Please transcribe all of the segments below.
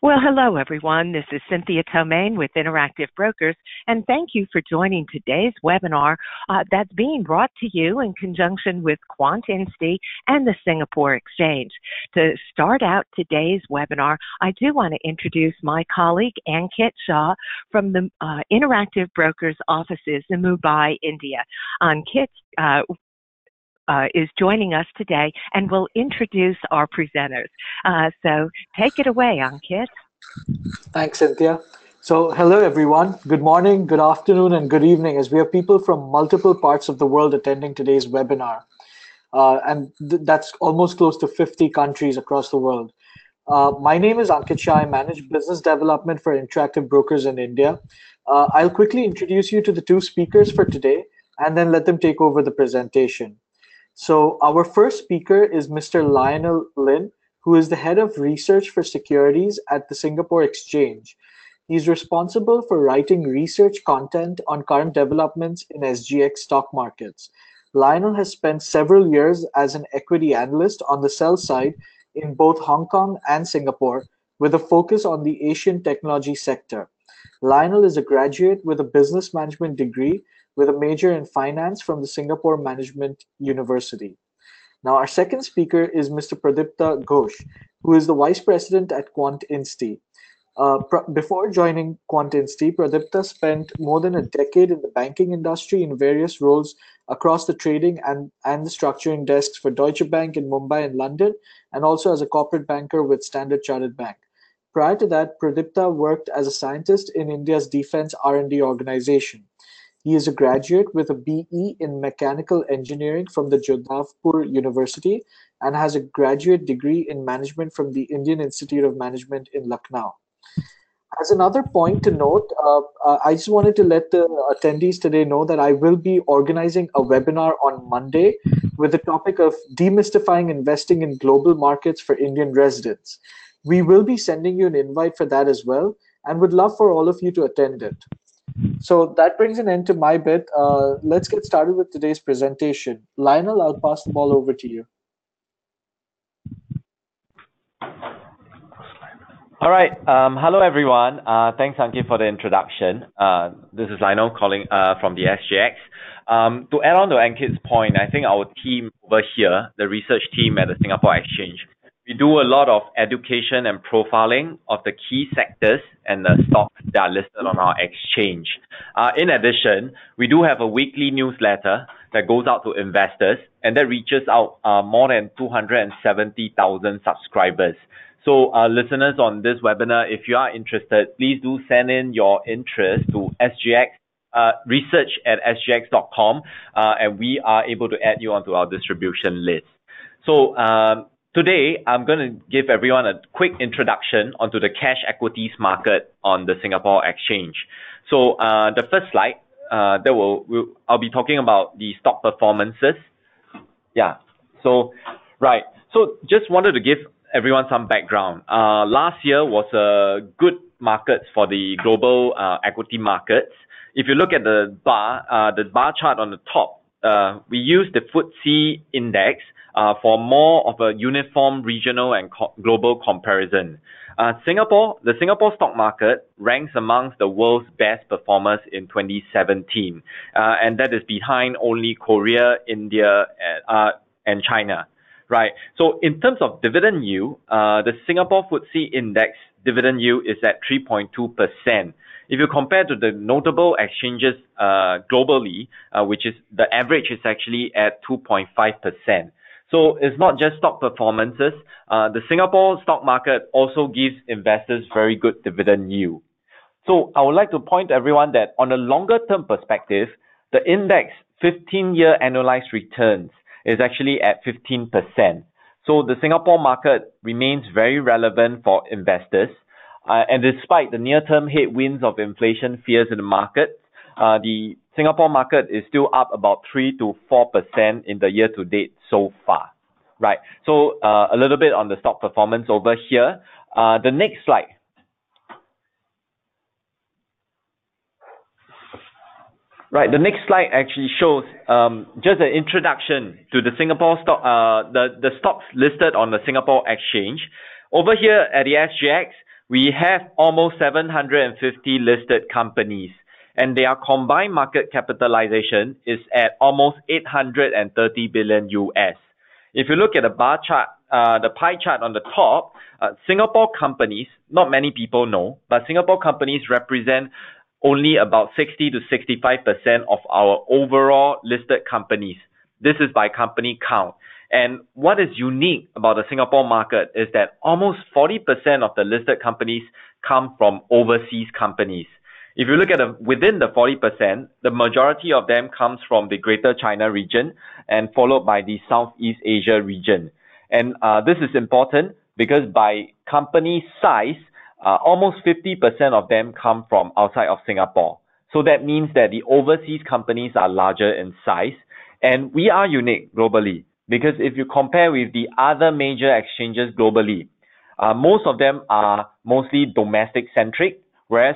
Well, hello, everyone. This is Cynthia Tomain with Interactive Brokers, and thank you for joining today's webinar that's being brought to you in conjunction with QuantInsti and the Singapore Exchange. To start out today's webinar, I do want to introduce my colleague, Ankit Shah, from the Interactive Brokers offices in Mumbai, India. Ankit is joining us today and will introduce our presenters. So take it away, Ankit. Thanks, Cynthia. So hello, everyone. Good morning, good afternoon, and good evening, as we have people from multiple parts of the world attending today's webinar. That's almost close to 50 countries across the world. My name is Ankit Shah. I manage business development for Interactive Brokers in India. I'll quickly introduce you to the two speakers for today and then let them take over the presentation. So our first speaker is Mr. Lionel Lin, who is the head of research for securities at the Singapore Exchange. He's responsible for writing research content on current developments in SGX stock markets. Lionel has spent several years as an equity analyst on the sell side in both Hong Kong and Singapore, with a focus on the Asian technology sector. Lionel is a graduate with a business management degree with a major in finance from the Singapore Management University. Now, our second speaker is Mr. Pradipta Ghosh, who is the vice president at QuantInsti. Before joining QuantInsti, Pradipta spent more than a decade in the banking industry in various roles across the trading and the structuring desks for Deutsche Bank in Mumbai and London, and also as a corporate banker with Standard Chartered Bank. Prior to that, Pradipta worked as a scientist in India's defense R&D organization. He is a graduate with a BE in Mechanical Engineering from the Jodhpur University and has a graduate degree in management from the Indian Institute of Management in Lucknow. As another point to note, I just wanted to let the attendees today know that I will be organizing a webinar on Monday with the topic of demystifying investing in global markets for Indian residents. We will be sending you an invite for that as well and would love for all of you to attend it. So that brings an end to my bit. Let's get started with today's presentation. Lionel, I'll pass the ball over to you. All right. Hello, everyone. Thanks, Ankit, for the introduction. This is Lionel calling from the SGX. To add on to Ankit's point, I think our team over here, the research team at the Singapore Exchange, we do a lot of education and profiling of the key sectors and the stocks that are listed on our exchange. In addition, we do have a weekly newsletter that goes out to investors, and that reaches out more than 270,000 subscribers. So listeners on this webinar, if you are interested, please do send in your interest to SGX, research at sgx.com, and we are able to add you onto our distribution list. So today, I'm going to give everyone a quick introduction onto the cash equities market on the Singapore Exchange. So the first slide, I'll be talking about the stock performances. Yeah. So, right. So just wanted to give everyone some background. Last year was a good market for the global equity markets. If you look at the bar chart on the top, we use the FTSE index for more of a uniform regional and global comparison. The Singapore stock market ranks amongst the world's best performers in 2017, and that is behind only Korea, India, and China. Right. So in terms of dividend yield, the Singapore FTSE index dividend yield is at 3.2%. If you compare to the notable exchanges globally, which is the average is actually at 2.5%. So it's not just stock performances. The Singapore stock market also gives investors very good dividend yield. So I would like to point to everyone that on a longer term perspective, the index 15-year annualized returns is actually at 15%. So the Singapore market remains very relevant for investors. And despite the near-term headwinds of inflation fears in the market, the Singapore market is still up about 3 to 4% in the year-to-date so far. Right. So a little bit on the stock performance over here. The next slide. Right, the next slide actually shows just an introduction to the Singapore stock, the stocks listed on the Singapore Exchange. Over here at the SGX, we have almost 750 listed companies, and their combined market capitalization is at almost 830 billion US. If you look at the bar chart, the pie chart on the top, Singapore companies, not many people know, but Singapore companies represent only about 60 to 65% of our overall listed companies. This is by company count. And what is unique about the Singapore market is that almost 40% of the listed companies come from overseas companies. If you look at within the 40%, the majority of them comes from the Greater China region and followed by the Southeast Asia region. And this is important because by company size, almost 50% of them come from outside of Singapore. So that means that the overseas companies are larger in size, and we are unique globally because if you compare with the other major exchanges globally, most of them are mostly domestic centric, whereas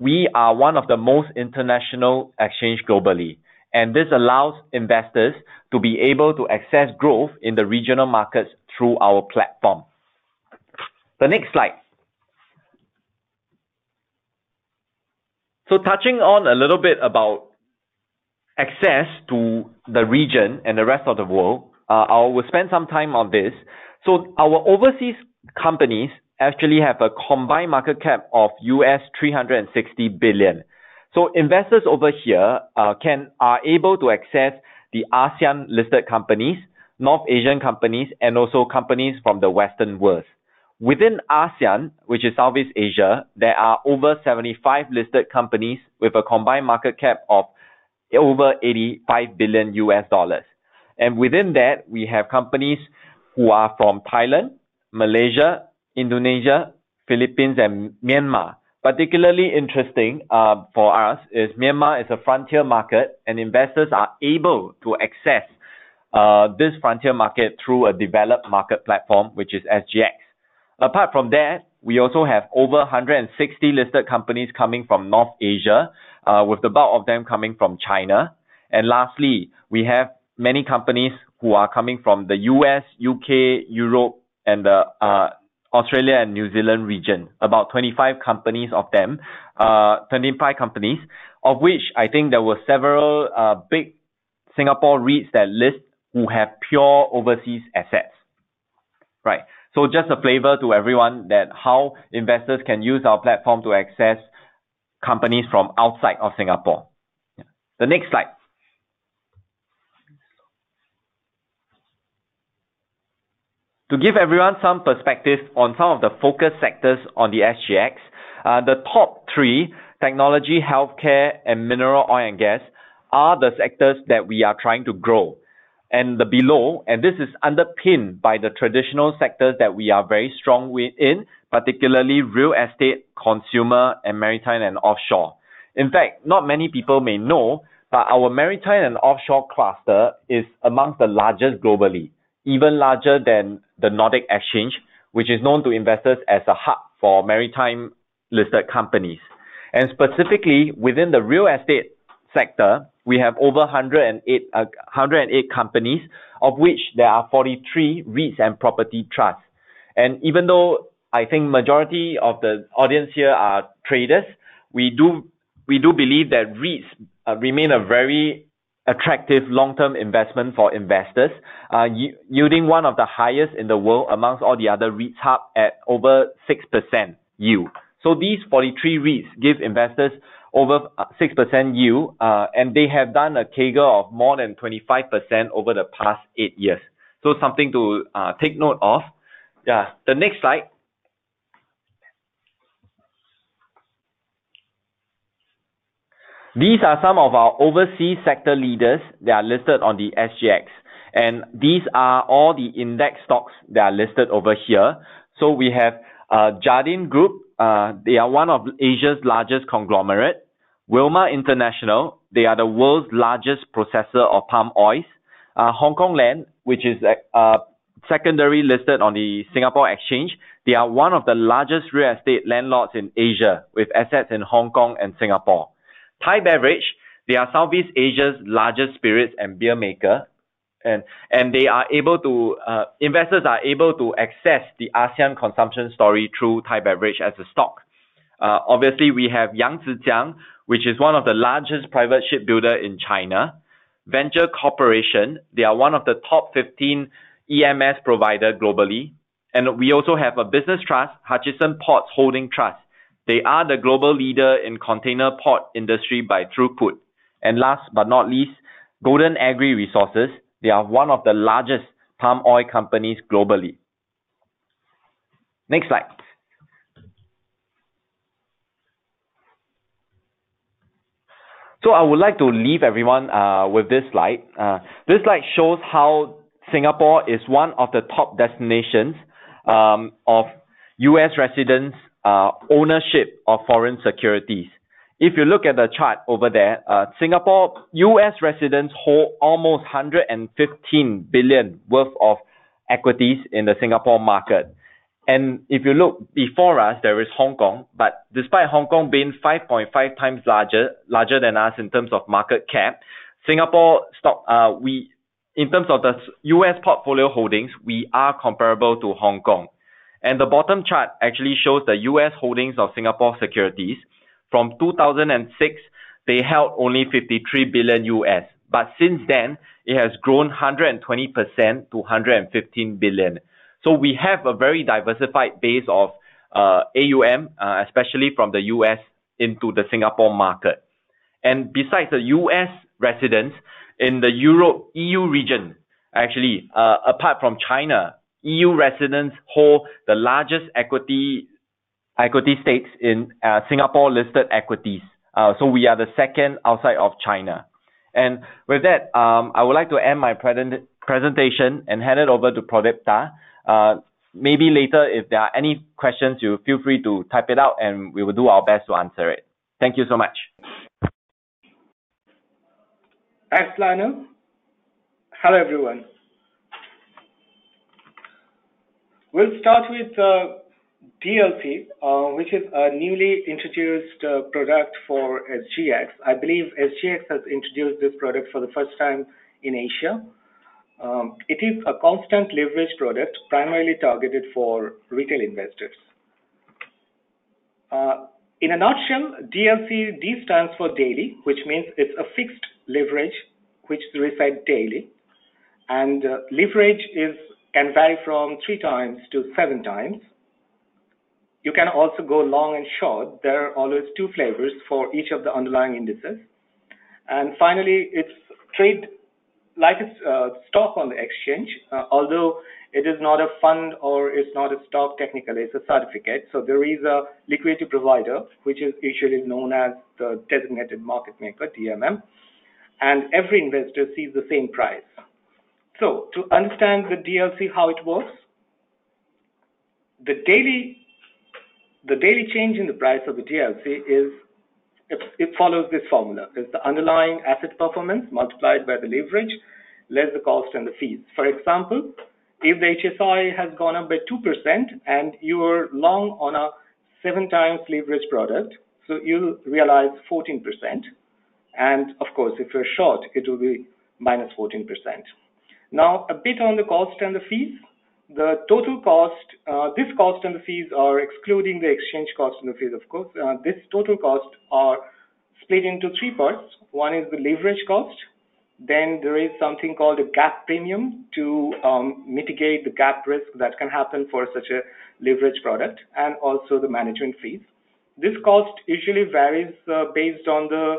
we are one of the most international exchange globally. And this allows investors to be able to access growth in the regional markets through our platform. The next slide. So touching on a little bit about access to the region and the rest of the world, I will spend some time on this. So our overseas companies actually have a combined market cap of US 360 billion. So investors over here are able to access the ASEAN listed companies, North Asian companies, and also companies from the Western world. Within ASEAN, which is Southeast Asia, there are over 75 listed companies with a combined market cap of over 85 billion US dollars. And within that, we have companies who are from Thailand, Malaysia, Indonesia, Philippines, and Myanmar. Particularly interesting for us is Myanmar is a frontier market, and investors are able to access this frontier market through a developed market platform, which is SGX. Apart from that, we also have over 160 listed companies coming from North Asia, with the bulk of them coming from China. And lastly, we have many companies who are coming from the US, UK, Europe, and the Australia and New Zealand region. About 25 companies of them, 25 companies, of which I think there were several big Singapore REITs that list who have pure overseas assets. Right. So just a flavor to everyone that how investors can use our platform to access companies from outside of Singapore. The next slide. To give everyone some perspective on some of the focus sectors on the SGX, the top three, technology, healthcare, and mineral oil and gas, are the sectors that we are trying to grow. And the below, and this is underpinned by the traditional sectors that we are very strong in, particularly real estate, consumer, and maritime and offshore. In fact, not many people may know, but our maritime and offshore cluster is amongst the largest globally, even larger than the Nordic Exchange, which is known to investors as a hub for maritime listed companies. And specifically within the real estate sector, we have over 108 companies, of which there are 43 REITs and property trusts. And even though I think majority of the audience here are traders, we do believe that REITs remain a very attractive long-term investment for investors, yielding one of the highest in the world amongst all the other REITs hub at over 6% yield. So these 43 REITs give investors over 6% yield, and they have done a CAGR of more than 25% over the past 8 years. So something to take note of. Yeah, the next slide. These are some of our overseas sector leaders that are listed on the SGX. And these are all the index stocks that are listed over here. So we have Jardine Group. They are one of Asia's largest conglomerate. Wilmar International, they are the world's largest processor of palm oils. Hong Kong Land, which is secondary listed on the Singapore Exchange, they are one of the largest real estate landlords in Asia with assets in Hong Kong and Singapore. Thai Beverage, they are Southeast Asia's largest spirits and beer maker. and they are able to investors are able to access the ASEAN consumption story through Thai Beverage as a stock. Obviously, we have Yangzijiang, which is one of the largest private shipbuilder in China. Venture Corporation, they are one of the top 15 EMS provider globally. And we also have a business trust, Hutchison Ports Holding Trust. They are the global leader in container port industry by throughput. And last but not least, Golden Agri Resources. They are one of the largest palm oil companies globally. Next slide. So I would like to leave everyone with this slide. This slide shows how Singapore is one of the top destinations of US residents' ownership of foreign securities. If you look at the chart over there, Singapore US residents hold almost 115 billion worth of equities in the Singapore market. And if you look before us, there is Hong Kong. But despite Hong Kong being 5.5 times larger than us in terms of market cap, Singapore stock, in terms of the US portfolio holdings, we are comparable to Hong Kong. And the bottom chart actually shows the US holdings of Singapore securities. From 2006, they held only 53 billion US. But since then, it has grown 120% to 115 billion. So we have a very diversified base of AUM, especially from the US into the Singapore market. And besides the US residents, in the Europe, EU region, actually, apart from China, EU residents hold the largest equity stakes in Singapore-listed equities. So we are the second outside of China. And with that, I would like to end my presentation and hand it over to Pradipta. Maybe later, if there are any questions, you feel free to type it out and we will do our best to answer it. Thank you so much. Thanks, Lionel. Hello, everyone. We'll start with DLC, which is a newly introduced product for SGX. I believe SGX has introduced this product for the first time in Asia. It is a constant leverage product primarily targeted for retail investors. In a nutshell, DLC, D stands for daily, which means it's a fixed leverage which is reset daily. And leverage can vary from 3 times to 7 times. You can also go long and short. There are always 2 flavors for each of the underlying indices. And finally, it's trade like a stock on the exchange, although it is not a fund or it's not a stock technically, it's a certificate. So there is a liquidity provider, which is usually known as the designated market maker, DMM, and every investor sees the same price. So to understand the DLC, how it works, the daily change in the price of the DLC is, it follows this formula. It's the underlying asset performance multiplied by the leverage, less the cost and the fees. For example, if the HSI has gone up by 2% and you are long on a 7 times leverage product, so you'll realize 14%. And of course, if you're short, it will be minus 14%. Now, a bit on the cost and the fees. The total cost, this cost and the fees are excluding the exchange cost and the fees, of course. This total cost are split into 3 parts. One is the leverage cost. Then there is something called a gap premium to mitigate the gap risk that can happen for such a leverage product, and also the management fees. This cost usually varies based on the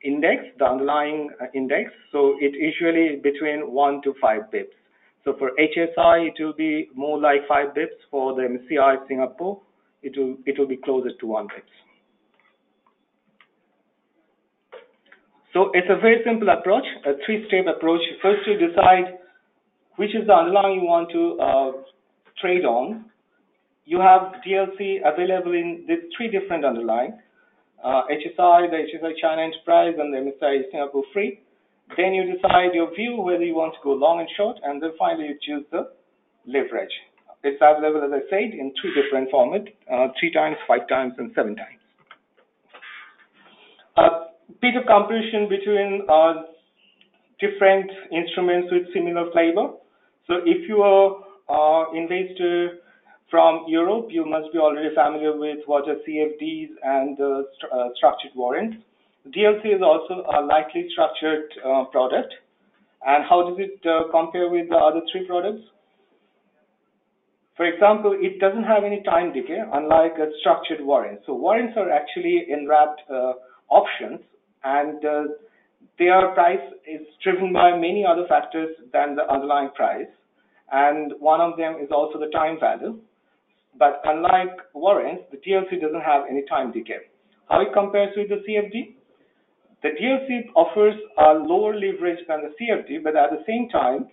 index, the underlying index. So it usually between 1 to 5 bips. So for HSI, it will be more like 5 bips. For the MSCI Singapore, it will be closer to 1 bips. So it's a very simple approach, a 3-step approach. First, you decide which is the underlying you want to trade on. You have DLC available in these 3 different underlying. HSI, the HSI China Enterprise, and the MSCI Singapore Free. Then you decide your view, whether you want to go long and short, and then finally you choose the leverage. It's available, as I said, in 3 different formats, 3 times, 5 times, and 7 times. A bit of comparison between different instruments with similar flavor. So if you are investor from Europe, you must be already familiar with what are CFDs and structured warrants. DLC is also a lightly structured product. And how does it compare with the other three products? For example, it doesn't have any time decay, unlike a structured warrant. So warrants are actually enwrapped options, and their price is driven by many other factors than the underlying price. And one of them is also the time value. But unlike warrants, the DLC doesn't have any time decay. How it compares with the CFD? The DLC offers a lower leverage than the CFD, but at the same time,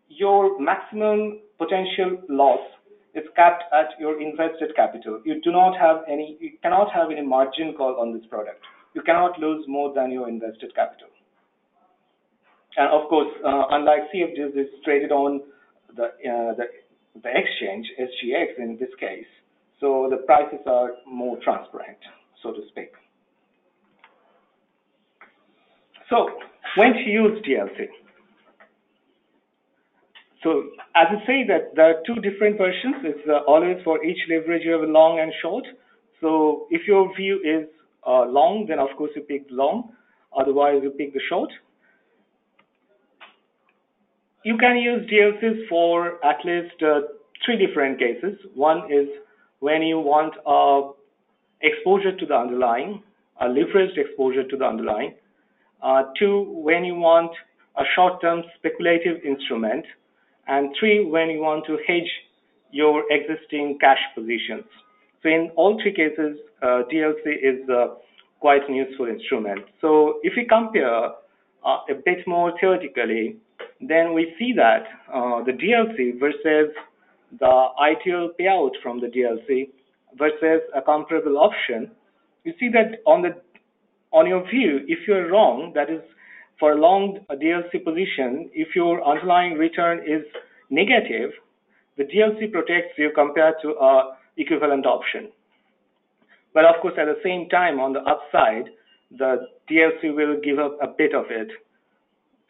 your maximum potential loss is capped at your invested capital. You cannot have any margin call on this product. You cannot lose more than your invested capital. And of course, unlike CFDs, it's traded on the exchange, SGX in this case. So the prices are more transparent, so to speak. So when to use DLC? So as I say that there are two different versions. It's always for each leverage you have a long and short. So if your view is long, then of course you pick long. Otherwise you pick the short. You can use DLCs for at least three different cases. One is when you want exposure to the underlying, a leveraged exposure to the underlying. Two, when you want a short-term speculative instrument. And three, when you want to hedge your existing cash positions. So in all three cases, DLC is quite an useful instrument. So if we compare a bit more theoretically, then we see that the DLC versus the ideal payout from the DLC versus a comparable option, you see that on your view, if you're wrong, that is for a long DLC position, if your underlying return is negative, the DLC protects you compared to a equivalent option. But of course, at the same time, on the upside, the DLC will give up a bit of it.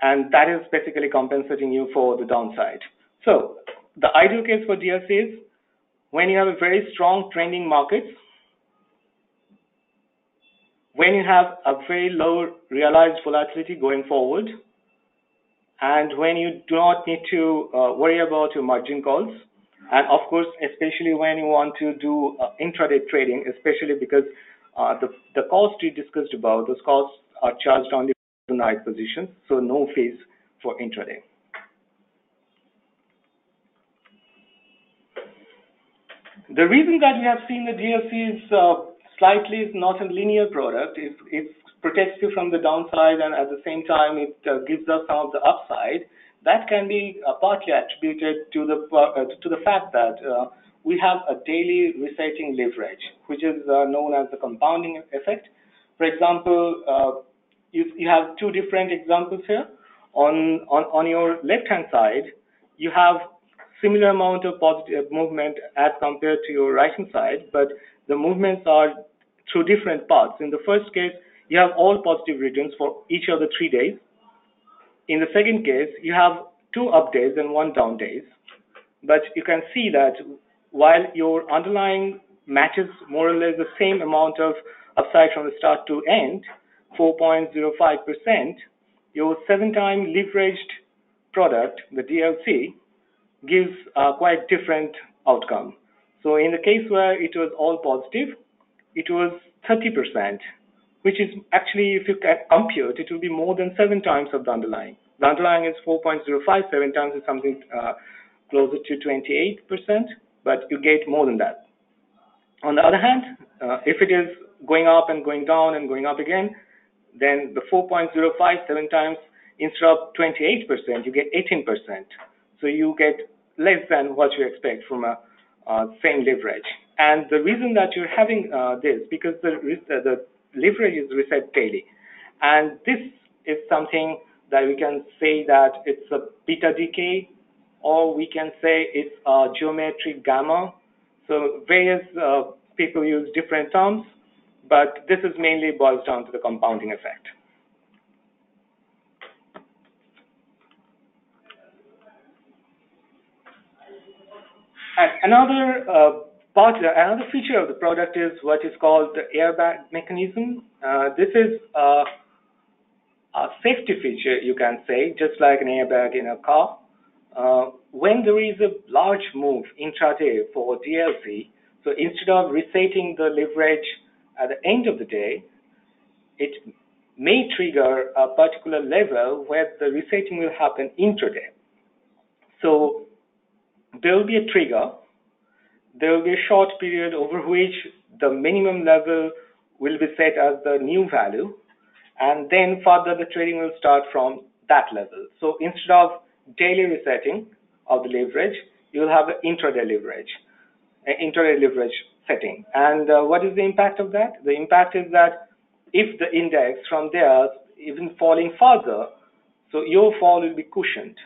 And that is basically compensating you for the downside. So the ideal case for DLC is when you have a very strong trending market, when you have a very low realized volatility going forward, and when you do not need to worry about your margin calls, and of course, especially when you want to do intraday trading, especially because the cost we discussed about, those costs are charged on the overnight positions, so no fees for intraday. The reason that we have seen the DLC is slightly is not a linear product. It protects you from the downside, and at the same time, it gives us some of the upside. That can be partly attributed to the fact that we have a daily resetting leverage, which is known as the compounding effect. For example, you have two different examples here. On your left-hand side, you have similar amount of positive movement as compared to your right-hand side, but the movements are through different paths. In the first case, you have all positive returns for each of the 3 days. In the second case, you have 2 up days and 1 down days. But you can see that while your underlying matches more or less the same amount of upside from the start to end, 4.05%, your 7-time leveraged product, the DLC, gives a quite different outcome. So in the case where it was all positive, it was 30%, which is actually, if you can compute, it will be more than 7 times of the underlying. The underlying is 4.05, 7 times is something closer to 28%, but you get more than that. On the other hand, if it is going up and going down and going up again, then the 4.05, 7 times, instead of 28%, you get 18%. So you get less than what you expect from a same leverage. And the reason that you're having this, because the leverage is reset daily. And this is something that we can say that it's a beta decay, or we can say it's a geometric gamma. So various people use different terms, but this is mainly boils down to the compounding effect. And another feature of the product is what is called the airbag mechanism. This is a safety feature, you can say, just like an airbag in a car. When there is a large move intraday for DLC, so instead of resetting the leverage at the end of the day, it may trigger a particular level where the resetting will happen intraday. So there will be a trigger. There will be a short period over which the minimum level will be set as the new value, and then further the trading will start from that level. So instead of daily resetting of the leverage, you will have an intraday leverage setting. And what is the impact of that? The impact is that if the index from there even falling further, so your fall will be cushioned.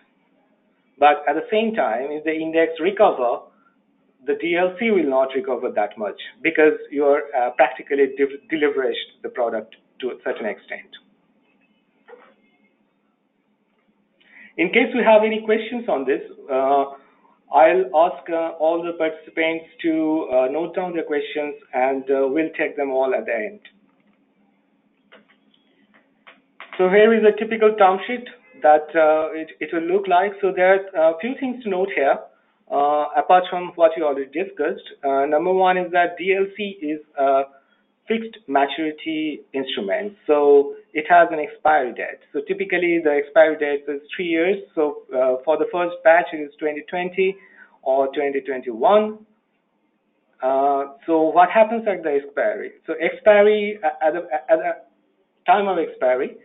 But at the same time, if the index recover, the DLC will not recover that much because you are practically deleveraged the product to a certain extent. In case we have any questions on this, I'll ask all the participants to note down their questions, and we'll take them all at the end. So here is a typical term sheet that it will look like. So there are a few things to note here, apart from what you already discussed. Number one is that DLC is a fixed maturity instrument. So it has an expiry date. So typically the expiry date is 3 years. So for the first batch, it is 2020 or 2021. So what happens at the expiry? So expiry at the time of expiry,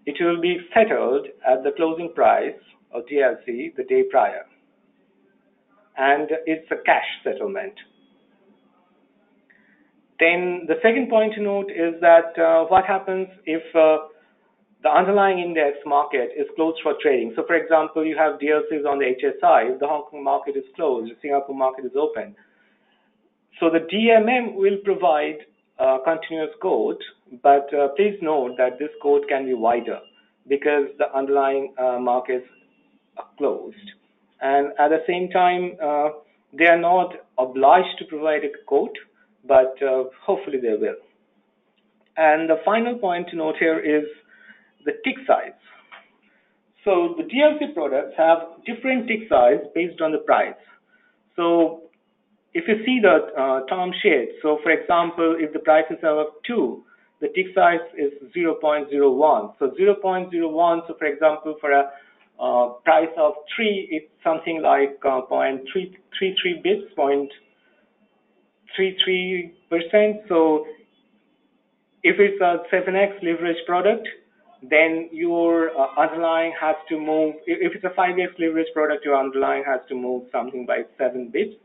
it will be settled at the closing price of DLC the day prior, and it's a cash settlement. Then the second point to note is that what happens if the underlying index market is closed for trading. So for example, you have DLCs on the HSI, the Hong Kong market is closed, the Singapore market is open. So the DMM will provide a continuous quote, but please note that this quote can be wider because the underlying markets are closed. And at the same time, they are not obliged to provide a quote, but hopefully they will. And the final point to note here is the tick size. So the DLC products have different tick size based on the price. So if you see the term sheet, so for example, if the price is of 2, the tick size is 0.01. So 0.01, so for example, for a price of 3, it's something like 0.33 bits, 0.33%. So if it's a 7x leverage product, then your underlying has to move. If it's a 5x leverage product, your underlying has to move something by 7 bits.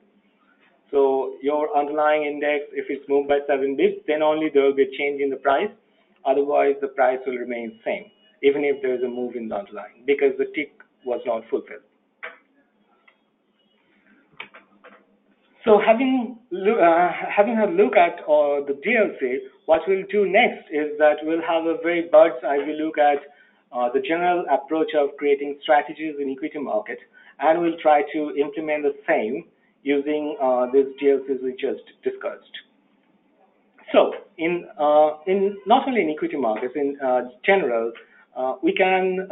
So your underlying index, if it's moved by 7 bits, then only there will be a change in the price. Otherwise, the price will remain same, even if there is a move in the underlying, because the tick was not fulfilled. So having a look at the DLC, what we'll do next is that we'll have a very bird's eye view look at the general approach of creating strategies in equity market, and we'll try to implement the same using these DLCs we just discussed. So in not only in equity markets, in general, we can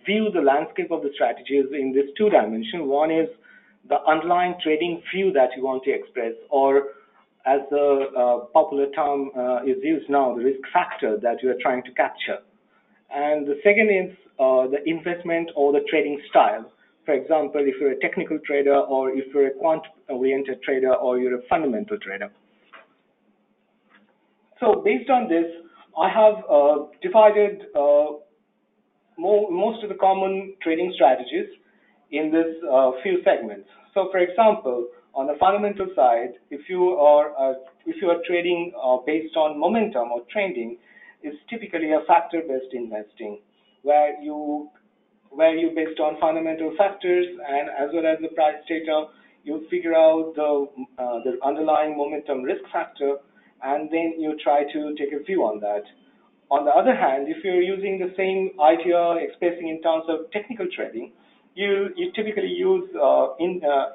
view the landscape of the strategies in this 2 dimensions. One is the underlying trading view that you want to express, or as the popular term is used now, the risk factor that you are trying to capture. And the second is the investment or the trading style. For example, if you're a technical trader, or if you're a quant-oriented trader, or you're a fundamental trader. So based on this, I have divided most of the common trading strategies in this few segments. So for example, on the fundamental side, if you are trading based on momentum or trending, it's typically a factor-based investing, where you based on fundamental factors and as well as the price data, you figure out the underlying momentum risk factor, and then you try to take a view on that. On the other hand, if you're using the same idea expressing in terms of technical trading, you typically use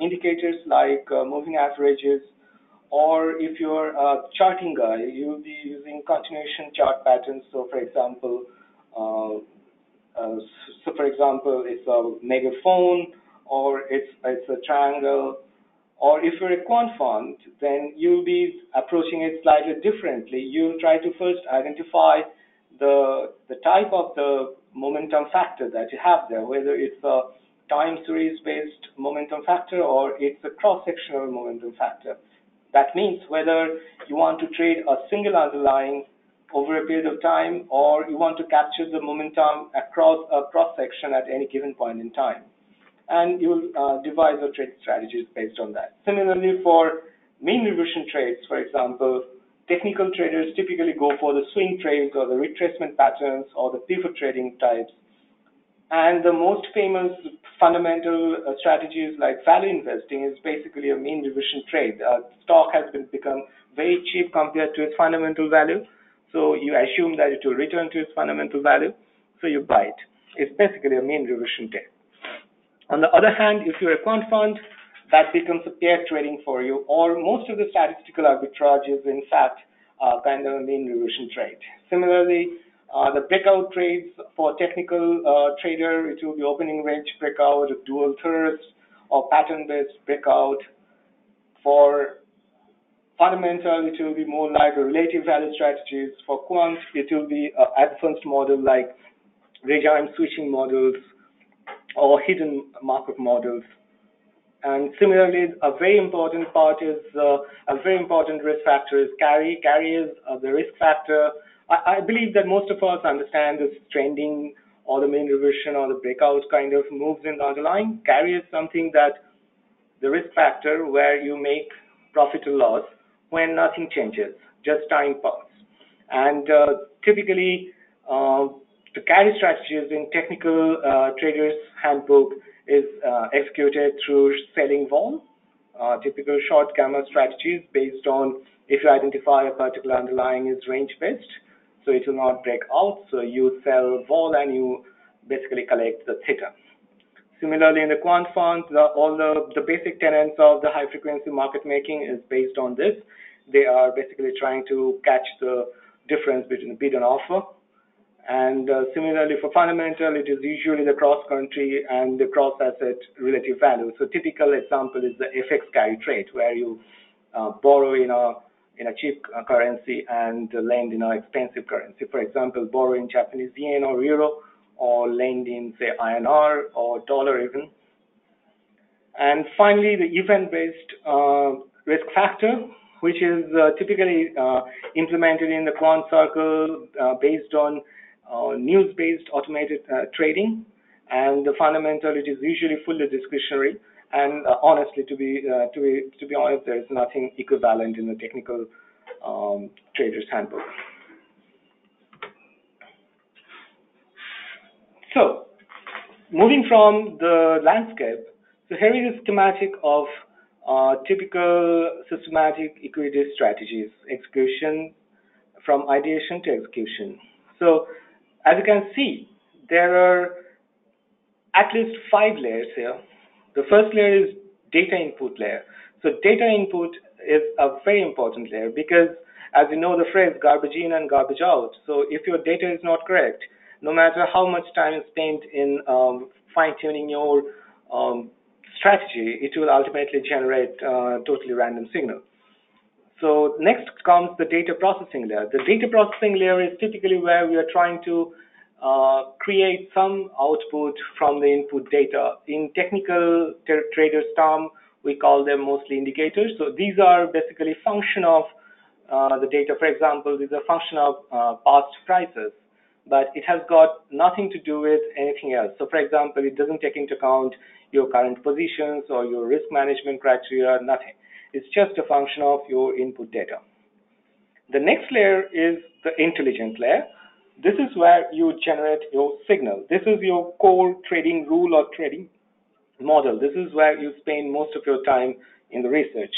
indicators like moving averages, or if you're a charting guy, you'll be using continuation chart patterns. So, for example, it's a megaphone, or it's a triangle. Or if you're a quant fund, then you'll be approaching it slightly differently. You'll try to first identify the type of the momentum factor that you have there, whether it's a time series based momentum factor or it's a cross-sectional momentum factor. That means whether you want to trade a single underlying over a period of time, or you want to capture the momentum across a cross-section at any given point in time. And you'll devise your trade strategies based on that. Similarly, for mean reversion trades, for example, technical traders typically go for the swing trades or the retracement patterns or the pivot trading types. And the most famous fundamental strategies like value investing is basically a mean reversion trade. Stock has become very cheap compared to its fundamental value. So you assume that it will return to its fundamental value, so you buy it. It's basically a mean reversion trade. On the other hand, if you're a quant fund, that becomes a pair trading for you, or most of the statistical arbitrage is in fact kind of a mean reversion trade. Similarly, the breakout trades for technical trader, it will be opening range breakout, dual thirst, or pattern-based breakout. For fundamental, it will be more like a relative value strategies. For quant, it will be advanced model like regime switching models or hidden markup models. And similarly, a very important risk factor is carry. Carry is the risk factor. I believe that most of us understand this trending or the mean reversion or the breakout kind of moves in the underlying. Carry is something that the risk factor where you make profit or loss when nothing changes, just time pass. And typically, the carry strategies in technical traders handbook is executed through selling vol, typical short gamma strategies based on if you identify a particular underlying is range based, so it will not break out, so you sell vol and you basically collect the theta. Similarly, in the quant funds, all the basic tenets of the high frequency market making is based on this. They are basically trying to catch the difference between bid and offer. And similarly, for fundamental, it is usually the cross-country and the cross-asset relative value. So typical example is the FX carry trade, where you borrow in a cheap currency and lend in an expensive currency. For example, borrow in Japanese yen or euro, or lend in, say, INR or dollar even. And finally, the event-based risk factor, which is typically implemented in the quant circle based on news-based automated trading, and the fundamental, it is usually fully discretionary. And honestly, to be honest, there is nothing equivalent in the technical traders handbook. So, moving from the landscape, so here is a schematic of typical systematic equity strategies, execution from ideation to execution. So, as you can see, there are at least 5 layers here. The first layer is data input layer. So data input is a very important layer because, as you know the phrase, garbage in and garbage out. So if your data is not correct, no matter how much time is spent in fine-tuning your strategy, it will ultimately generate totally random signal. So next comes the data processing layer. The data processing layer is typically where we are trying to create some output from the input data. In technical traders term, we call them mostly indicators. So these are basically function of the data. For example, these are function of past prices, but it has got nothing to do with anything else. So for example, it doesn't take into account your current positions or your risk management criteria, nothing. It's just a function of your input data. The next layer is the intelligent layer. This is where you generate your signal. This is your core trading rule or trading model. This is where you spend most of your time in the research.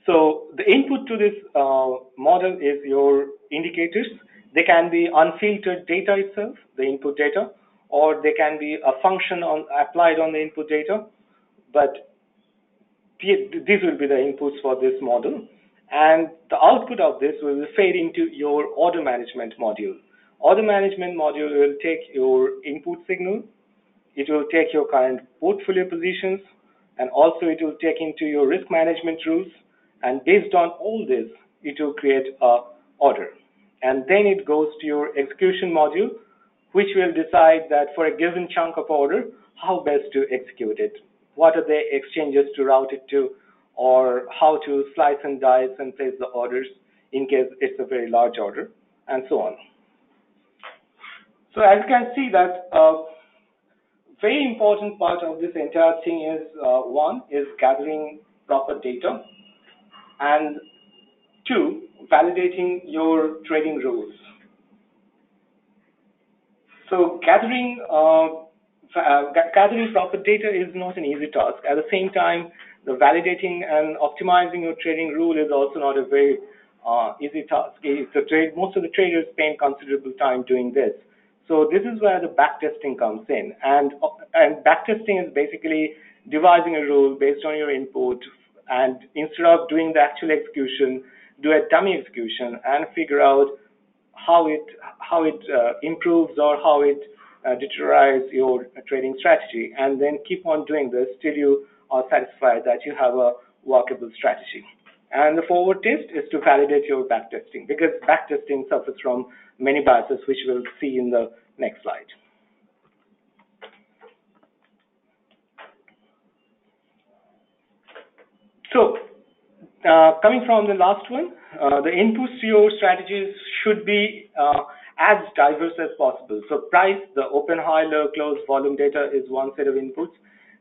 So the input to this model is your indicators. They can be unfiltered data itself, the input data, or they can be a function applied on the input data, but these will be the inputs for this model. And the output of this will fade into your order management module. Order management module will take your input signal, it will take your current portfolio positions, and also it will take into your risk management rules. And based on all this, it will create a order. And then it goes to your execution module, which will decide that for a given chunk of order, how best to execute it. What are the exchanges to route it to, or how to slice and dice and place the orders in case it's a very large order, and so on. So as you can see that very important part of this entire thing is one is gathering proper data, and two, validating your trading rules. So gathering proper data is not an easy task. At the same time, the validating and optimizing your trading rule is also not a very easy task. Most of the traders spend considerable time doing this. So this is where the backtesting comes in. And backtesting is basically devising a rule based on your input, and instead of doing the actual execution, do a dummy execution and figure out how it improves or how it deteriorates your trading strategy, and then keep on doing this till you are satisfied that you have a workable strategy. And the forward test is to validate your backtesting, because backtesting suffers from many biases, which we'll see in the next slide. So coming from the last one, the inputs to your strategies should be as diverse as possible. So price, the open, high, low, close, volume data is one set of inputs.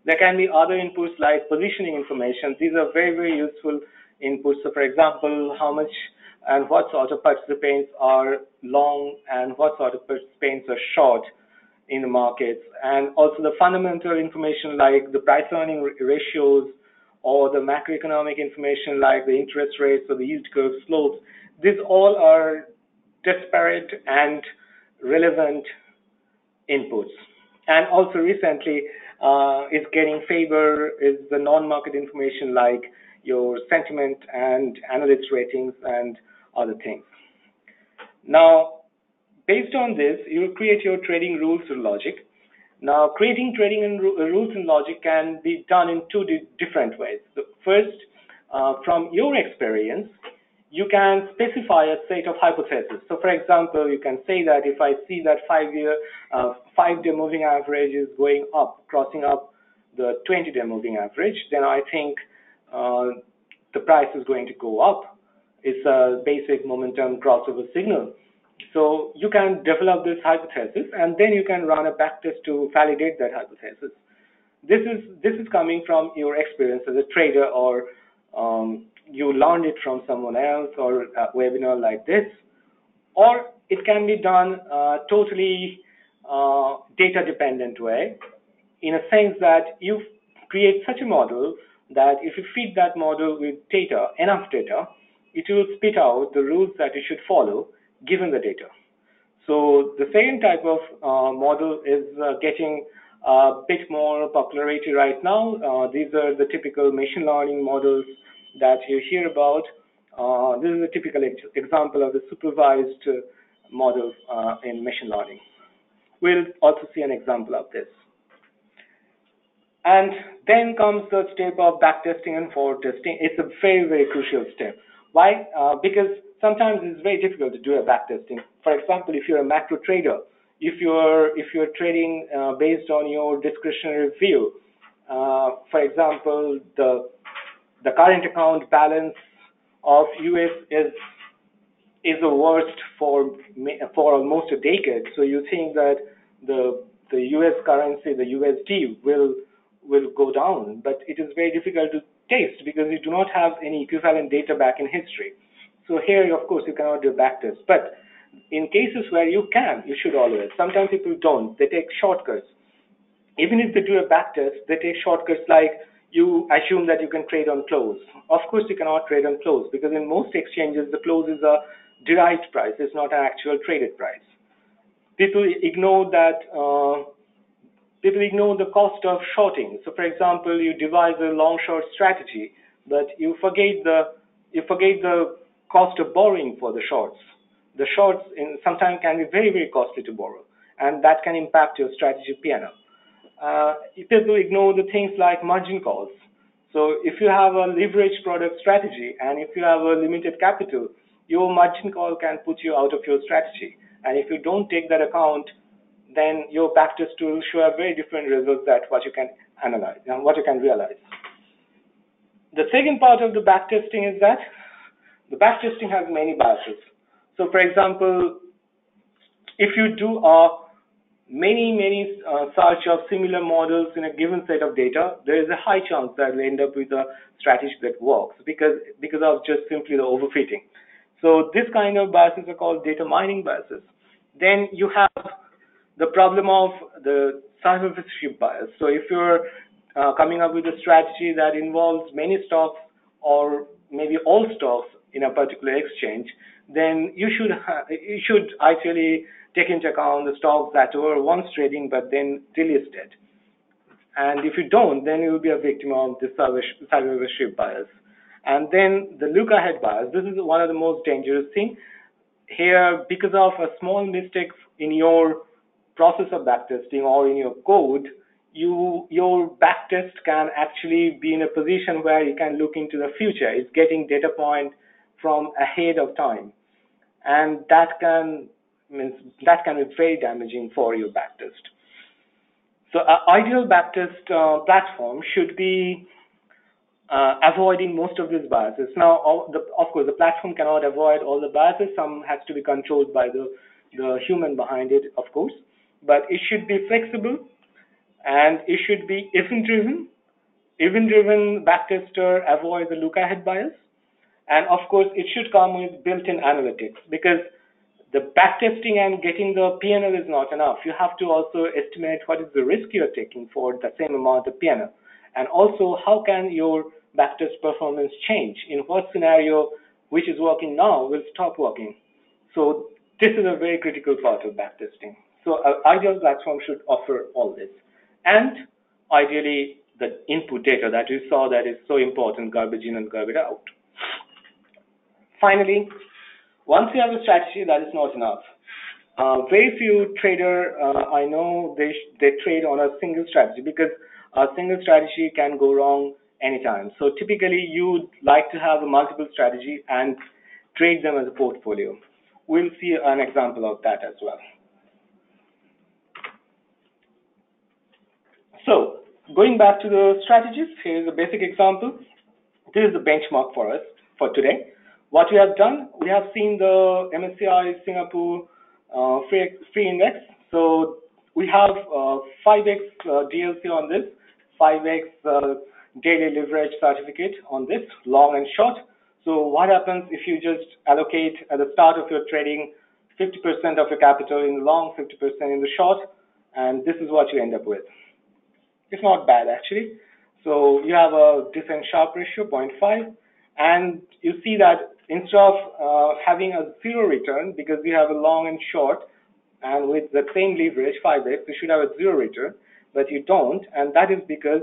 There can be other inputs like positioning information. These are very, very useful inputs. So for example, how much and what sort of participants are long and what sort of participants are short in the markets. And also the fundamental information like the price earning ratios, or the macroeconomic information like the interest rates or the yield curve slopes. These all are disparate and relevant inputs. And also recently is getting favor is the non-market information like your sentiment and analyst ratings and other things. Now, based on this, you create your trading rules and logic. Now, creating trading and rules and logic can be done in two different ways. The first, from your experience, you can specify a set of hypotheses. So, for example, you can say that if I see that 5-day moving average is going up, crossing up the 20-day moving average, then I think the price is going to go up. It's a basic momentum crossover signal. So you can develop this hypothesis, and then you can run a backtest to validate that hypothesis. This is coming from your experience as a trader, or you learned it from someone else, or a webinar like this, or it can be done totally data dependent way, in a sense that you create such a model that if you feed that model with data, enough data, it will spit out the rules that you should follow given the data. So the second type of model is getting a bit more popularity right now. These are the typical machine learning models that you hear about. This is a typical example of the supervised model in machine learning. We'll also see an example of this. And then comes the step of backtesting and forward testing. It's a very, very crucial step. Why? Because sometimes it's very difficult to do a backtesting. For example, if you're a macro trader, if you're trading based on your discretionary view, for example, the current account balance of US is the worst for almost a decade. So you think that the US currency, the USD, will go down, but it is very difficult to test because you do not have any equivalent data back in history. So here, of course, you cannot do a backtest. But in cases where you can, you should always. Sometimes people don't. They take shortcuts. Even if they do a backtest, they take shortcuts like you assume that you can trade on close. Of course, you cannot trade on close because in most exchanges, the close is a derived price. It's not an actual traded price. People ignore that people ignore the cost of shorting. So, for example, you devise a long-short strategy, but you forget the cost of borrowing for the shorts. The shorts sometimes can be very, very costly to borrow, and that can impact your strategy P&L. People ignore the things like margin calls. So if you have a leverage product strategy and if you have a limited capital, your margin call can put you out of your strategy. And if you don't take that account, then your backtest will show a very different results than what you can analyze and what you can realize. The second part of the backtesting is that the backtesting has many biases. So for example, if you do many search of similar models in a given set of data, there is a high chance that you'll end up with a strategy that works because of just simply the overfitting. So this kind of biases are called data mining biases. Then you have the problem of the survivorship bias. So if you're coming up with a strategy that involves many stocks or maybe all stocks in a particular exchange, then you should actually take into account the stocks that were once trading but then delisted. And if you don't, then you will be a victim of the survivorship bias. And then the look ahead bias. This is one of the most dangerous things. Here, because of a small mistake in your process of backtesting or in your code, your backtest can actually be in a position where you can look into the future. It's getting data point from ahead of time, and that can be very damaging for your backtest. So an ideal backtest platform should be avoiding most of these biases. Now, of course, the platform cannot avoid all the biases. Some has to be controlled by the human behind it, of course. But it should be flexible, and it should be event-driven. Event-driven backtester avoid the look-ahead bias. And of course, it should come with built-in analytics, because the backtesting and getting the P&L is not enough. You have to also estimate what is the risk you're taking for the same amount of P&L. And also, how can your backtest performance change? In what scenario which is working now will stop working? So this is a very critical part of backtesting. So an ideal platform should offer all this. And ideally, the input data that you saw that is so important, garbage in and garbage out. Finally, once you have a strategy, that is not enough. Very few traders I know they trade on a single strategy, because a single strategy can go wrong anytime. So typically, you'd like to have a multiple strategy and trade them as a portfolio. We'll see an example of that as well. So going back to the strategies, here's a basic example. This is the benchmark for us for today. What we have done, we have seen the MSCI Singapore free index. So we have 5x DLC on this, 5x daily leverage certificate on this, long and short. So what happens if you just allocate at the start of your trading 50% of your capital in the long, 50% in the short, and this is what you end up with. It's not bad actually. So you have a decent Sharpe ratio, 0.5, and you see that instead of having a zero return, because we have a long and short, and with the same leverage, 5x, you should have a zero return, but you don't, and that is because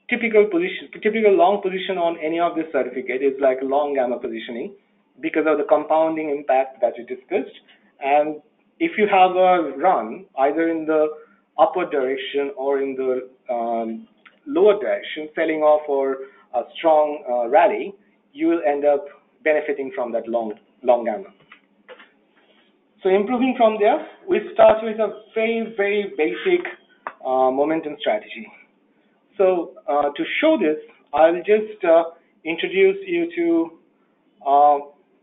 typical long position on any of this certificate is like long gamma positioning because of the compounding impact that we discussed. And if you have a run either in the upward direction or in the lower direction, selling off or a strong rally, you will end up benefiting from that long gamma. So improving from there, we start with a very, very basic momentum strategy. So to show this, I'll just introduce you to a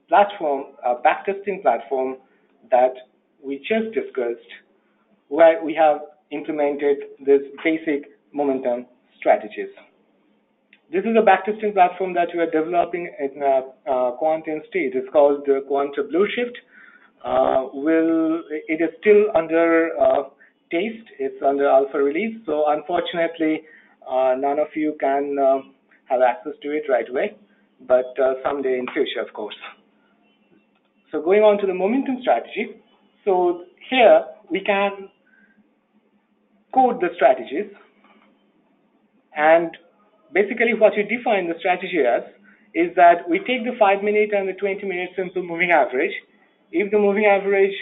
platform, a backtesting platform that we just discussed, where we have implemented this basic momentum strategies. This is a backtesting platform that we are developing in QuantInsti. It is called Quant Blueshift. It is still under taste. It's under alpha release. So unfortunately, none of you can have access to it right away, but someday in future, of course. So going on to the momentum strategy. So here we can code the strategies, and basically what you define the strategy as is that we take the 5-minute and the 20-minute simple moving average. If the moving average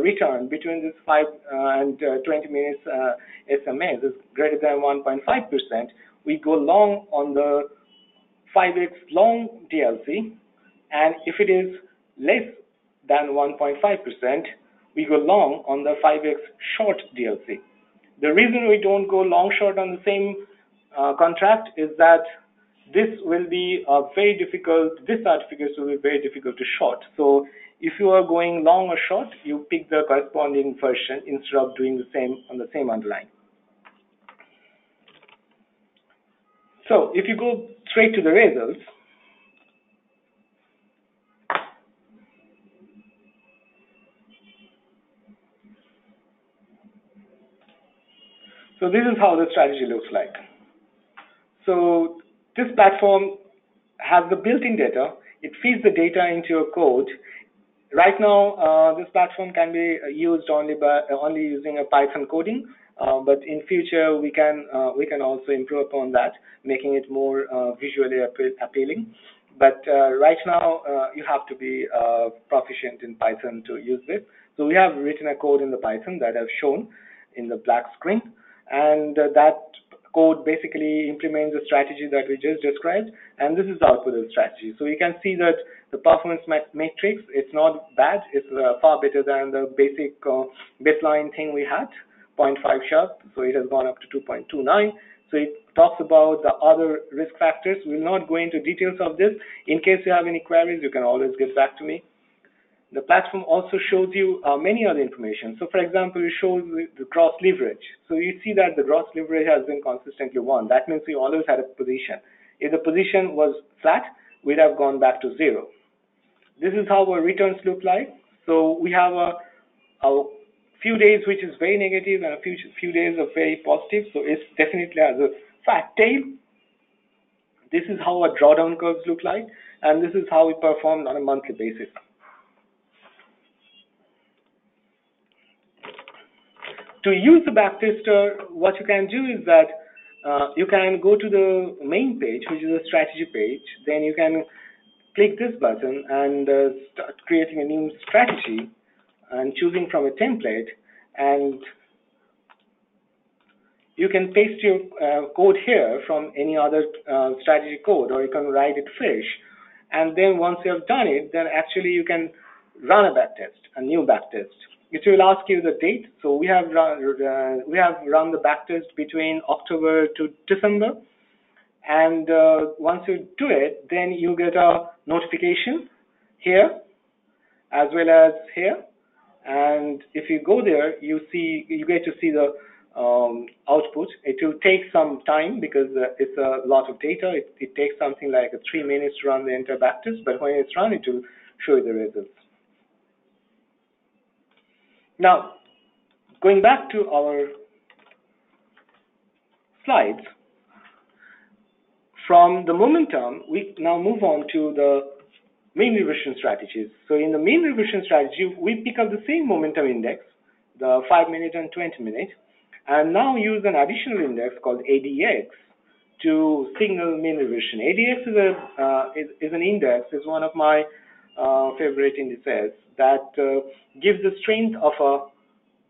return between this 5 and 20 minutes SMAs is greater than 1.5%, we go long on the 5x long DLC, and if it is less than 1.5%, we go long on the 5x short DLC. The reason we don't go long short on the same contract is that this will be very difficult. This certificates will be very difficult to short. So if you are going long or short, you pick the corresponding version instead of doing the same on the same underlying. So if you go straight to the results, so this is how the strategy looks like. So this platform has the built-in data. It feeds the data into your code. Right now, this platform can be used only using a Python coding, but in future we can also improve upon that, making it more visually appealing. But right now, you have to be proficient in Python to use this. So we have written a code in the Python that I've shown in the black screen, and that code basically implements the strategy that we just described, and this is the output of the strategy. So you can see that the performance matrix, it's not bad, it's far better than the basic baseline thing we had, 0.5 sharp, so it has gone up to 2.29. So it talks about the other risk factors. We'll not go into details of this. In case you have any queries, you can always get back to me. The platform also shows you many other information. So for example, it shows the gross leverage. So you see that the gross leverage has been consistently 1. That means we always had a position. If the position was flat, we'd have gone back to 0. This is how our returns look like. So we have a few days which is very negative and a few days of very positive. So it definitely has a fat tail. This is how our drawdown curves look like, and this is how we performed on a monthly basis. To use the backtester, what you can do is that you can go to the main page, which is a strategy page. Then you can click this button and start creating a new strategy and choosing from a template. And you can paste your code here from any other strategy code, or you can write it fresh. And then once you have done it, then actually you can run a backtest, a new backtest. It will ask you the date. So we have run the backtest between October to December, and once you do it, then you get a notification here as well as here. And if you go there, you get to see the output. It will take some time because it's a lot of data. It takes something like 3 minutes to run the entire backtest, but when it's run, it will show you the results. Now, going back to our slides, from the momentum, we now move on to the mean reversion strategies. So in the mean reversion strategy, we pick up the same momentum index, the 5-minute and 20-minute, and now use an additional index called ADX to signal mean reversion. ADX is an index, is one of my favorite indices that gives the strength of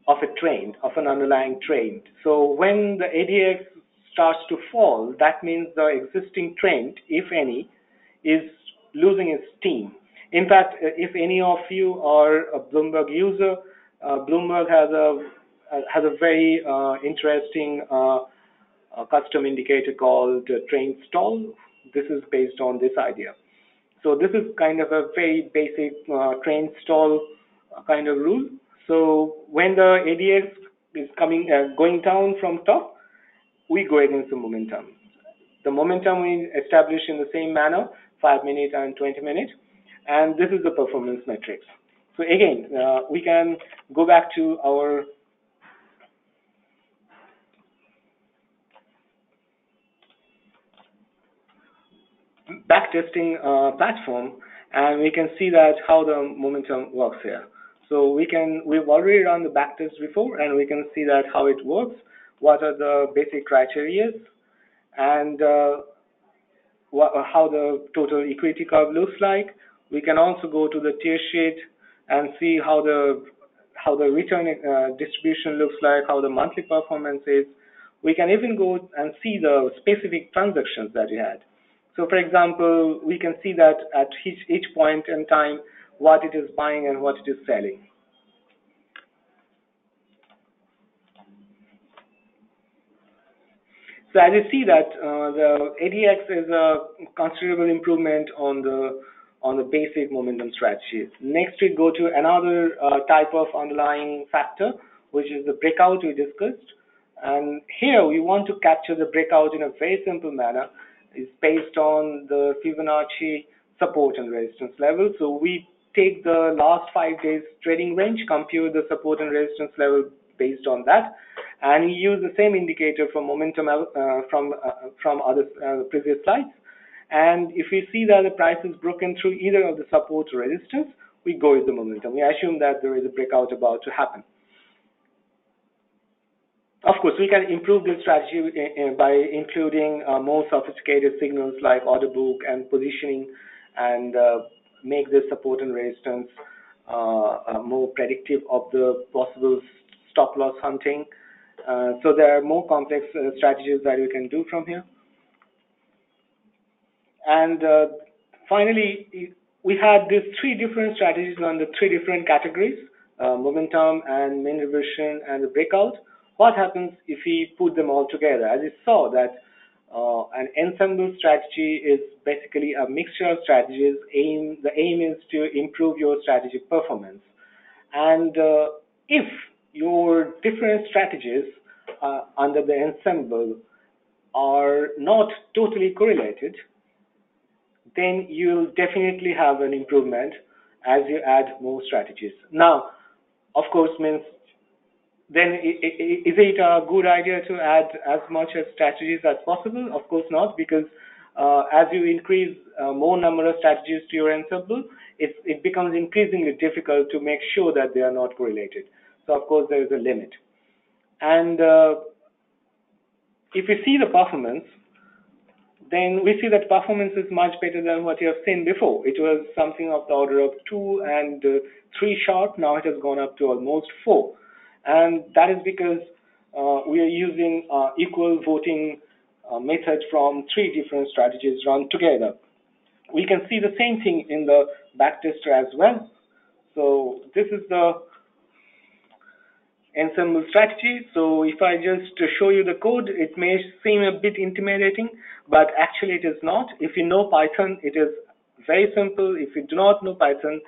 a trend, of an underlying trend. So when the ADX starts to fall, that means the existing trend, if any, is losing its steam. In fact, if any of you are a Bloomberg user, Bloomberg has a very interesting custom indicator called trend stall. This is based on this idea. So this is kind of a very basic trend stall kind of rule. So when the ADX is going down from top, we go against the momentum. The momentum we establish in the same manner, 5-minute and 20-minute, and this is the performance metrics. So again, we can go back to our backtesting platform, and we can see that how the momentum works here. So we've already run the backtest before, and we can see that how it works. what are the basic criteria, and how the total equity curve looks like. We can also go to the tier sheet and see how the return distribution looks like, how the monthly performance is. We can even go and see the specific transactions that you had. So for example, we can see that at each point in time, what it is buying and what it is selling. So as you see that the ADX is a considerable improvement on the basic momentum strategy. Next, we go to another type of underlying factor, which is the breakout we discussed. And here we want to capture the breakout in a very simple manner. It's based on the Fibonacci support and resistance level. So we take the last 5 days trading range, compute the support and resistance level based on that, and we use the same indicator for momentum from other previous slides. And if we see that the price is broken through either of the support or resistance, we go with the momentum. We assume that there is a breakout about to happen. Of course, we can improve this strategy by including more sophisticated signals like order book and positioning, and make the support and resistance more predictive of the possible stop loss hunting. So there are more complex strategies that you can do from here. And finally, we had these 3 different strategies on the 3 different categories, momentum and mean reversion and the breakout. What happens if we put them all together? As you saw that an ensemble strategy is basically a mixture of strategies. The aim is to improve your strategic performance. And if your different strategies under the ensemble are not totally correlated, then you'll definitely have an improvement as you add more strategies. Now, of course, means then is it a good idea to add as much as strategies as possible? Of course not, because as you increase more number of strategies to your ensemble, it becomes increasingly difficult to make sure that they are not correlated. So of course there is a limit. And if you see the performance, then we see that performance is much better than what you have seen before. It was something of the order of 2 and 3 sharp. Now it has gone up to almost 4. And that is because we are using equal voting method from 3 different strategies run together. We can see the same thing in the backtester as well. So this is the ensemble strategy. So if I just show you the code, it may seem a bit intimidating, but actually it is not. If you know Python, it is very simple. If you do not know Python,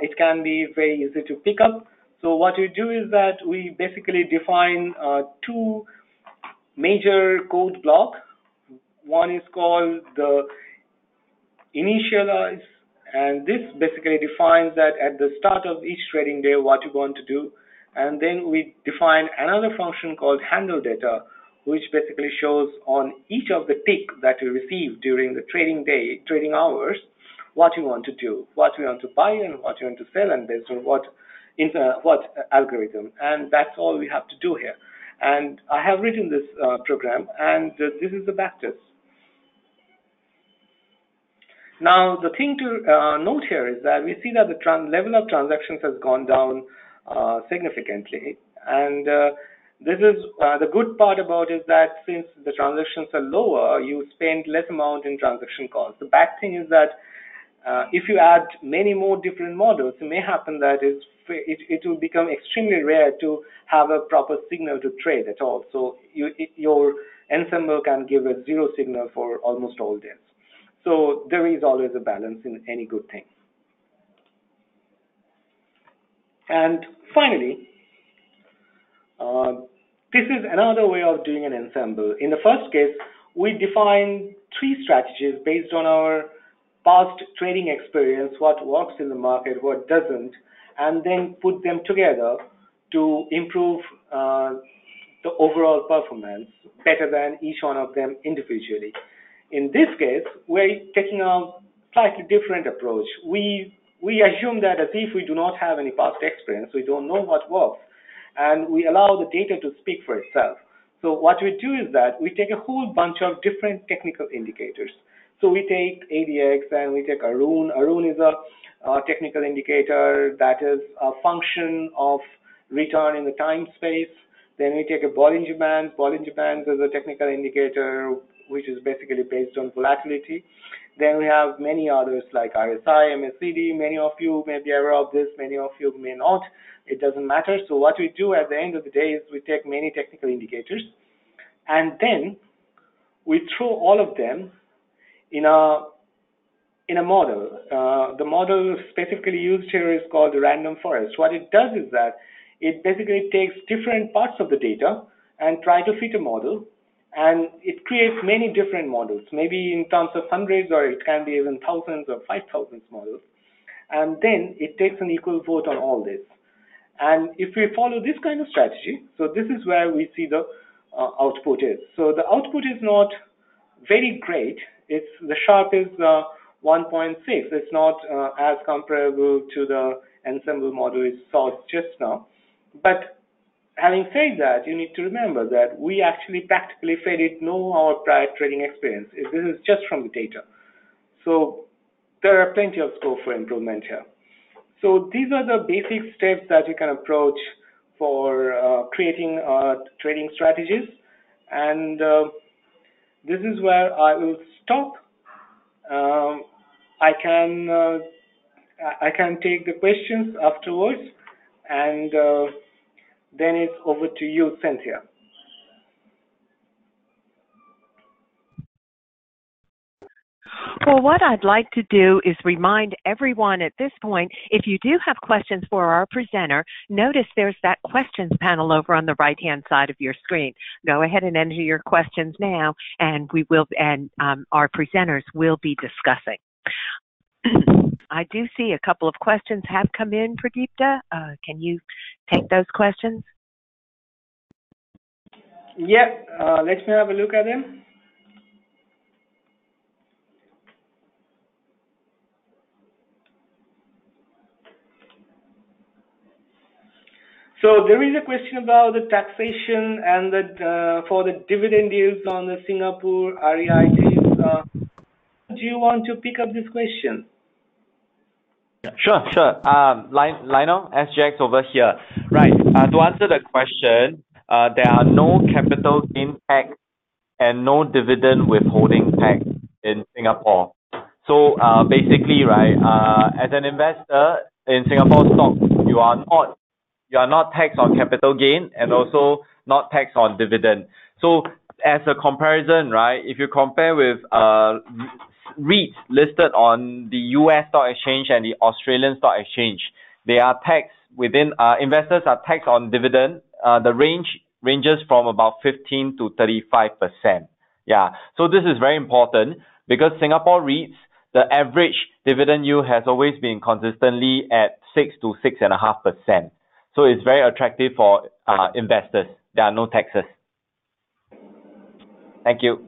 it can be very easy to pick up. So what we do is that we basically define 2 major code blocks. One is called the initialize, and this basically defines that at the start of each trading day what you want to do. And then we define another function called handle data, which basically shows on each of the tick that you receive during the trading hours, what you want to do, what you want to buy and what you want to sell, and based on what algorithm. And that's all we have to do here. And I have written this program, and this is the backtest. Now, the thing to note here is that we see that the level of transactions has gone down significantly. And this is the good part about is that since the transactions are lower, you spend less amount in transaction costs. The bad thing is that if you add many more different models, it may happen that it will become extremely rare to have a proper signal to trade at all. So your ensemble can give a 0 signal for almost all days. So there is always a balance in any good thing. And finally, this is another way of doing an ensemble. In the first case, we define 3 strategies based on our past trading experience, what works in the market, what doesn't, and then put them together to improve the overall performance better than each one of them individually. In this case, we're taking a slightly different approach. We assume that as if we do not have any past experience, we don't know what works, and we allow the data to speak for itself. So what we do is that we take a whole bunch of different technical indicators. So we take ADX and we take Arun. Arun is a technical indicator that is a function of return in the time space. Then we take a Bollinger Bands. Bollinger Bands is a technical indicator which is basically based on volatility. Then we have many others like RSI, MACD. Many of you may be aware of this, many of you may not. It doesn't matter. So what we do at the end of the day is we take many technical indicators and then we throw all of them in a model. The model specifically used here is called the random forest. What it does is that it basically takes different parts of the data and try to fit a model, and it creates many different models, maybe in terms of hundreds, or it can be even thousands or 5,000 models. And then it takes an equal vote on all this. And if we follow this kind of strategy, so this is where we see the output is. So the output is not very great. It's the Sharp is 1.6. It's not as comparable to the ensemble model we saw just now. But having said that, you need to remember that we actually practically didn't know our prior trading experience. This is just from the data. So there are plenty of scope for improvement here. So these are the basic steps that you can approach for creating trading strategies. And this is where I will stop. I can take the questions afterwards, and then it's over to you, Cynthia. Well, what I'd like to do is remind everyone at this point, if you do have questions for our presenter, notice there's that questions panel over on the right-hand side of your screen. Go ahead and enter your questions now, and our presenters will be discussing. I do see a couple of questions have come in, Pradeepta. Can you take those questions? Yeah, let me have a look at them. So there is a question about the taxation and for the dividend yields on the Singapore REITs. Do you want to pick up this question? Sure. Lionel, SGX over here. Right. To answer the question, there are no capital gain tax and no dividend withholding tax in Singapore. So basically, right, as an investor in Singapore stocks, you are not taxed on capital gain and also not taxed on dividend. So as a comparison, right, if you compare with REITs listed on the US stock exchange and the Australian stock exchange, they are taxed within, investors are taxed on dividend. The ranges from about 15 to 35%. Yeah. So this is very important because Singapore REITs, the average dividend yield has always been consistently at 6 to 6.5%. So it's very attractive for investors. There are no taxes. Thank you.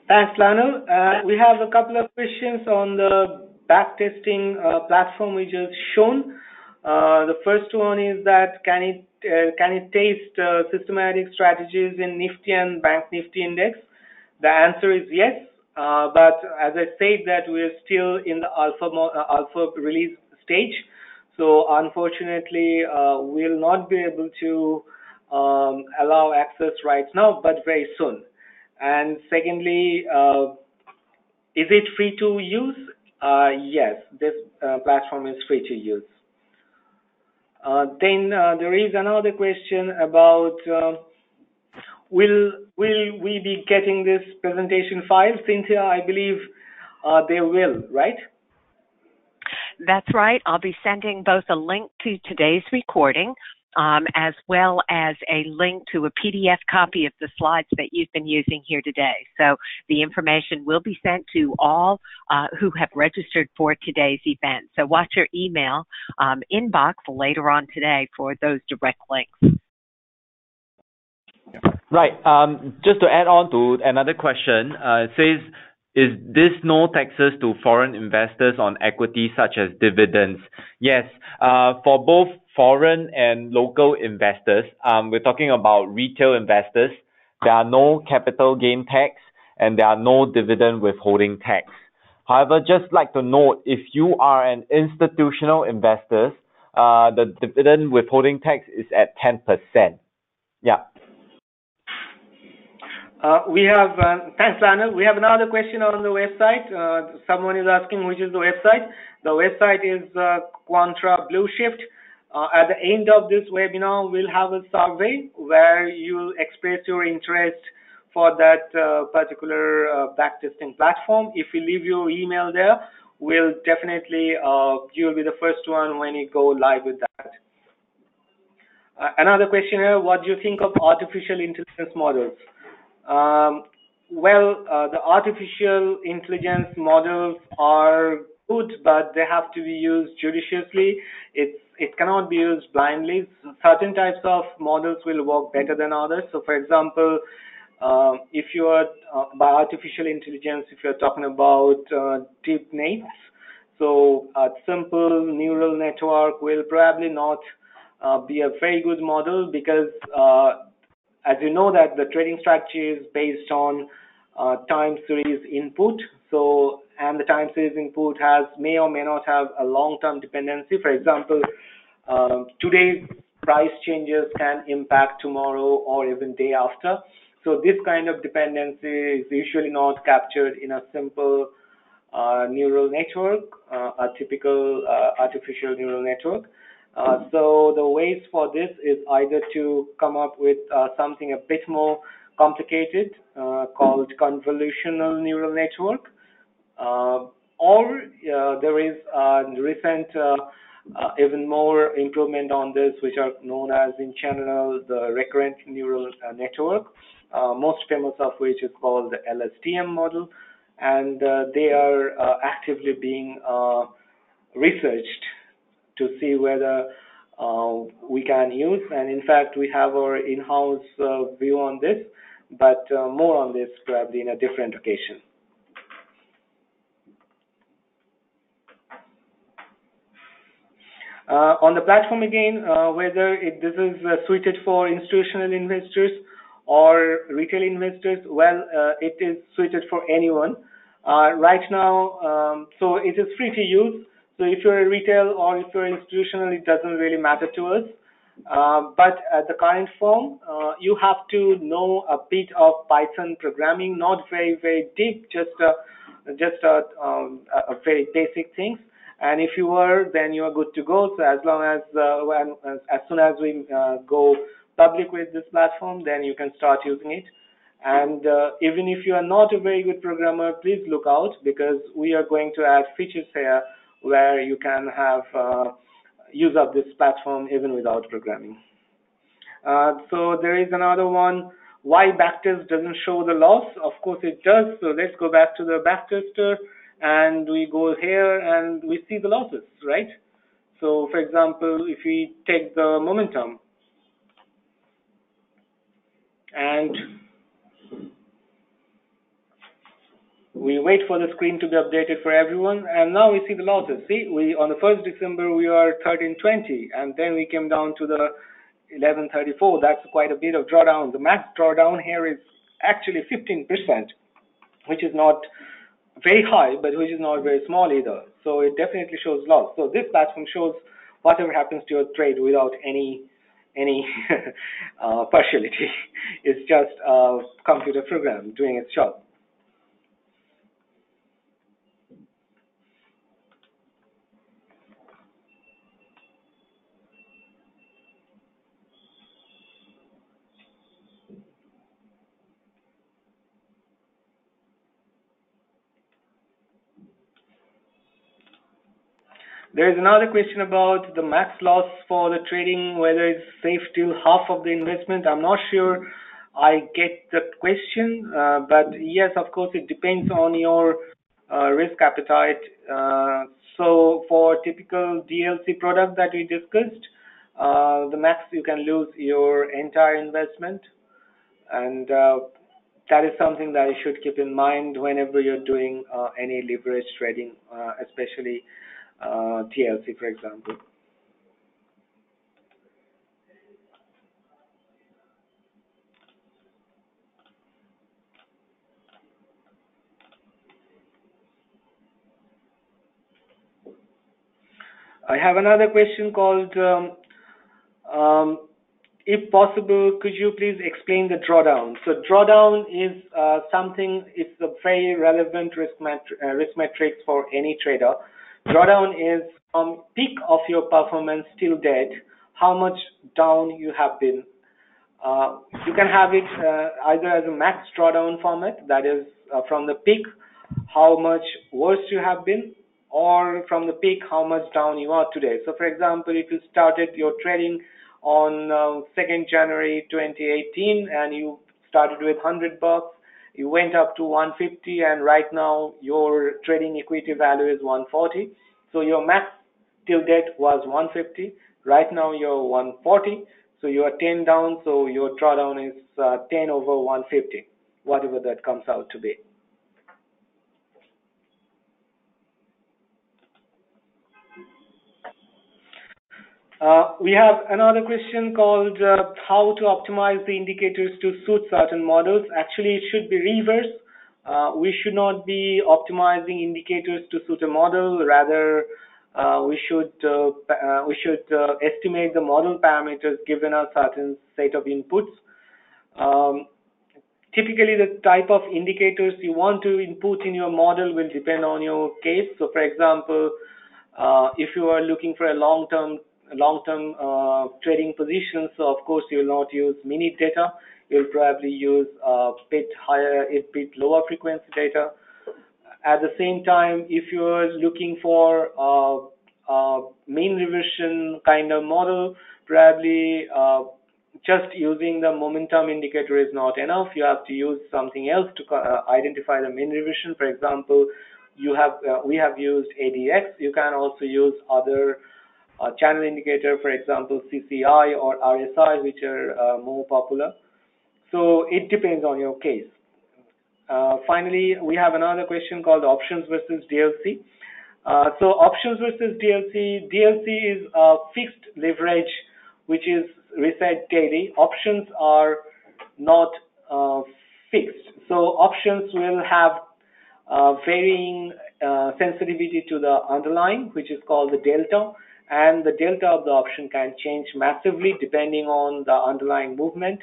Thanks, Lionel. We have a couple of questions on the backtesting platform we just shown. The first one is that can it taste systematic strategies in Nifty and Bank Nifty index? The answer is yes, but as I said that we are still in the alpha release stage. So unfortunately, we'll not be able to allow access right now, but very soon. And secondly, is it free to use? Yes, this platform is free to use. Then there is another question about will we be getting this presentation file? Cynthia, I believe they will, right? That's right. I'll be sending both a link to today's recording as well as a link to a PDF copy of the slides that you've been using here today. So the information will be sent to all who have registered for today's event. So watch your email inbox later on today for those direct links. Right. Just to add on to another question, it says, is this no taxes to foreign investors on equities such as dividends? Yes. For both foreign and local investors, we're talking about retail investors, there are no capital gain tax and there are no dividend withholding tax. However, just like to note, if you are an institutional investor, the dividend withholding tax is at 10%. Yeah. Thanks, Lionel. We have another question on the website. Someone is asking which is the website. The website is Quantra Blue Shift. At the end of this webinar, we'll have a survey where you'll express your interest for that particular backtesting platform. If you leave your email there, we'll definitely, you'll be the first one when you go live with that. Another question here, what do you think of artificial intelligence models? The artificial intelligence models are good, but they have to be used judiciously. It cannot be used blindly. Certain types of models will work better than others. So, for example, if you are by artificial intelligence, if you're talking about deep nets, so a simple neural network will probably not be a very good model because as you know that the trading strategy is based on time series input. So, and the time series input may or may not have a long-term dependency. For example, today's price changes can impact tomorrow or even day after. So this kind of dependency is usually not captured in a simple neural network, a typical artificial neural network. So the ways for this is either to come up with something a bit more complicated called convolutional neural network, or there is recent even more improvement on this, which are known as in general the recurrent neural network, most famous of which is called the LSTM model, and they are actively being researched to see whether we can use, and in fact we have our in-house view on this, but more on this probably in a different occasion. On the platform again, whether this is suited for institutional investors or retail investors, well, it is suited for anyone. Right now, so it is free to use. So if you're a retail or if you're institutional, it doesn't really matter to us. But at the current form, you have to know a bit of Python programming, not very, very deep, just a very basic things. And if you are, then you are good to go. So as long as as soon as we go public with this platform, then you can start using it. And even if you are not a very good programmer, please look out, because we are going to add features here where you can have use of this platform even without programming. So there is another one. Why backtest doesn't show the loss? Of course it does. So let's go back to the backtester, and we go here and we see the losses, right? So for example, if we take the momentum and we wait for the screen to be updated for everyone, and now we see the losses. See, on the 1st December we are 1320, and then we came down to the 1134. That's quite a bit of drawdown. The max drawdown here is actually 15%, which is not very high, but which is not very small either. So it definitely shows loss. So this platform shows whatever happens to your trade without any partiality. It's just a computer program doing its job. There is another question about the max loss for the trading, whether it's safe till half of the investment. I'm not sure I get the question, but yes, of course, it depends on your risk appetite. So for typical DLC product that we discussed, the max you can lose your entire investment, and that is something that you should keep in mind whenever you're doing any leverage trading, especially TLC, for example. I have another question called, if possible, could you please explain the drawdown? So drawdown is something, it's a very relevant risk matrix for any trader. Drawdown is from peak of your performance till date, how much down you have been. You can have it either as a max drawdown format, that is from the peak, how much worse you have been, or from the peak, how much down you are today. So for example, if you started your trading on 2nd January 2018 and you started with $100, you went up to 150, and right now your trading equity value is 140. So your max till date was 150. Right now you're 140. So you are 10 down. So your drawdown is 10 over 150, whatever that comes out to be. We have another question called how to optimize the indicators to suit certain models. Actually, it should be reverse. We should not be optimizing indicators to suit a model. Rather, we should estimate the model parameters given a certain set of inputs. Typically, the type of indicators you want to input in your model will depend on your case. So, for example, if you are looking for a long-term trading position, so of course you will not use minute data. You'll probably use a bit lower frequency data. At the same time, if you are looking for a mean reversion kind of model, probably just using the momentum indicator is not enough. You have to use something else to identify the mean reversion. For example, we have used ADX. You can also use other channel indicator, for example, CCI or RSI, which are more popular. So it depends on your case. Finally, we have another question called options versus DLC. So options versus DLC. DLC is a fixed leverage, which is reset daily. Options are not fixed. So options will have varying sensitivity to the underlying, which is called the delta. And the delta of the option can change massively depending on the underlying movement.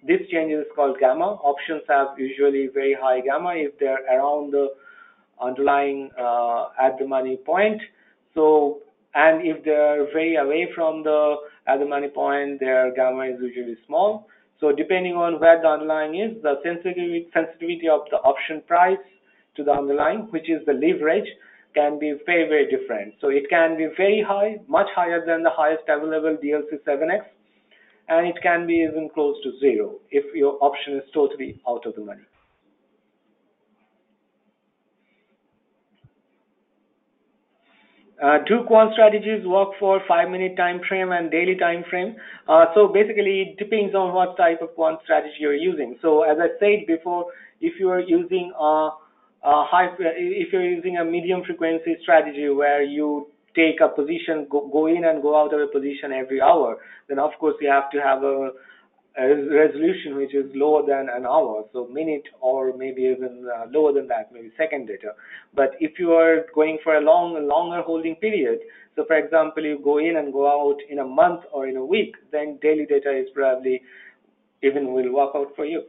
This change is called gamma. Options have usually very high gamma if they're around the underlying at the money point. So, and if they're very away from the at the money point, their gamma is usually small. So depending on where the underlying is, the sensitivity of the option price to the underlying, which is the leverage, can be very, very different. So it can be very high, much higher than the highest available DLC 7x, and it can be even close to zero if your option is totally out of the money. Do quant strategies work for 5-minute time frame and daily time frame? So basically, it depends on what type of quant strategy you're using. So as I said before, if you are using if you're using a medium frequency strategy where you take a position, go in and go out of a position every hour, then of course you have to have a resolution which is lower than an hour, so minute or maybe even lower than that, maybe second data. But if you are going for a longer holding period, so for example, you go in and go out in a month or in a week, then daily data is probably even will work out for you.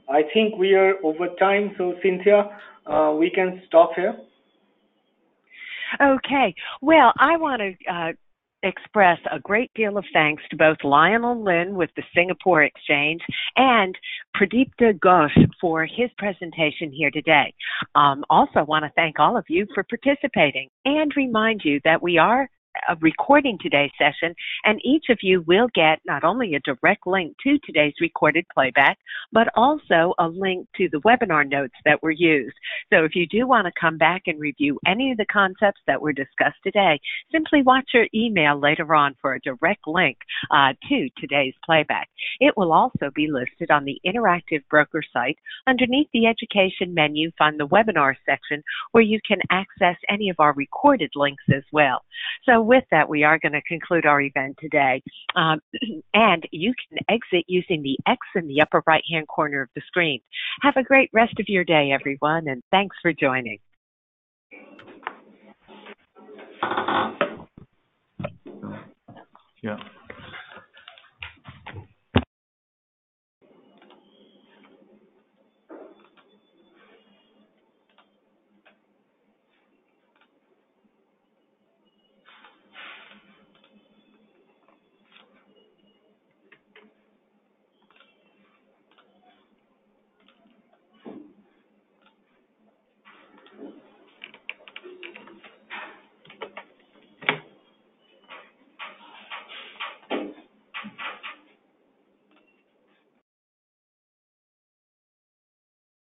I think we are over time, so Cynthia, we can stop here. Okay. Well, I want to express a great deal of thanks to both Lionel Lin with the Singapore Exchange and Pradipta Ghosh for his presentation here today. Also want to thank all of you for participating and remind you that we are recording today's session, and each of you will get not only a direct link to today's recorded playback, but also a link to the webinar notes that were used. So if you do want to come back and review any of the concepts that were discussed today, simply watch your email later on for a direct link to today's playback. It will also be listed on the Interactive Broker site. Underneath the Education menu, find the Webinar section where you can access any of our recorded links as well. So with that, we are going to conclude our event today. And you can exit using the X in the upper right-hand corner of the screen. Have a great rest of your day, everyone, and thanks for joining. Yeah.